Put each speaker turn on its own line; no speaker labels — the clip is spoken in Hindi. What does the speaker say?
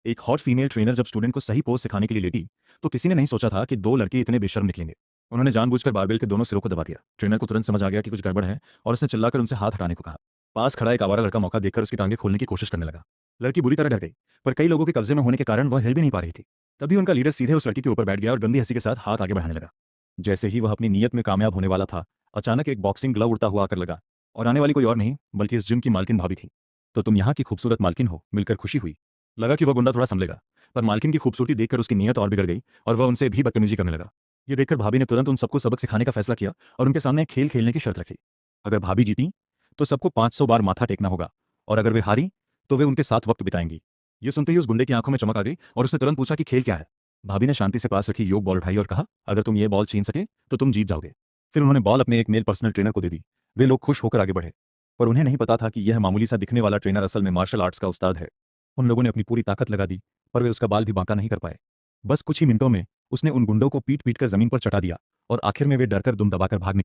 एक हॉट फीमेल ट्रेनर जब स्टूडेंट को सही पोज सिखाने के लिए लेटी तो किसी ने नहीं सोचा था कि दो लड़के इतने बेशर्म निकलेंगे। उन्होंने जानबूझकर बारबेल के दोनों सिरों को दबा दिया। ट्रेनर को तुरंत समझ आ गया कि कुछ गड़बड़ है और उसने चिल्लाकर उनसे हाथ हटाने को कहा। पास खड़ा एक आवारा लड़का मौका देखकर उसकी टांगें खोलने की कोशिश करने लगा। लड़की बुरी तरह डर गई, पर कई लोगों के कब्जे में होने के कारण वह हिल भी नहीं पा रही थी। तभी उनका लीडर सीधे उस लड़की के ऊपर बैठ गया और गंदी हंसी के साथ हाथ आगे बढ़ाने लगा। जैसे ही वह अपनी नीयत में कामयाब होने वाला था, अचानक एक बॉक्सिंग ग्लव उड़ता हुआ आकर लगा। और आने वाली कोई और नहीं बल्कि इस जिम की मालकिन भाभी थी। तो तुम यहाँ की खूबसूरत मालकिन हो, मिलकर खुशी हुई। लगा कि वह गुंडा थोड़ा संभलेगा, पर मालकिन की खूबसूरती देखकर उसकी नीयत और बिगड़ गई और वह उनसे भी बदतमीजी करने लगा। ये देखकर भाभी ने तुरंत उन सबको सबक सिखाने का फैसला किया और उनके सामने एक खेल खेलने की शर्त रखी। अगर भाभी जीती तो सबको 500 बार माथा टेकना होगा, और अगर वे हारी तो वे उनके साथ वक्त बिताएंगी। ये सुनते ही उस गुंडे की आंखों में चमक आ गई और उसने तुरंत पूछा कि खेल क्या है। भाभी ने शांति से पास रखी योग बॉल उठाई और कहा, अगर तुम ये बॉल छीन सके तो तुम जीत जाओगे। फिर उन्होंने बॉल अपने एक मेल पर्सनल ट्रेनर को दे दी। वे लोग खुश होकर आगे बढ़े, पर उन्हें नहीं पता था कि यह मामूली सा दिखने वाला ट्रेनर असल में मार्शल आर्ट्स का उस्ताद है। उन लोगों ने अपनी पूरी ताकत लगा दी, पर वे उसका बाल भी बांका नहीं कर पाए। बस कुछ ही मिनटों में उसने उन गुंडों को पीट पीट कर जमीन पर चटा दिया और आखिर में वे डरकर दुम दबाकर भाग निकले।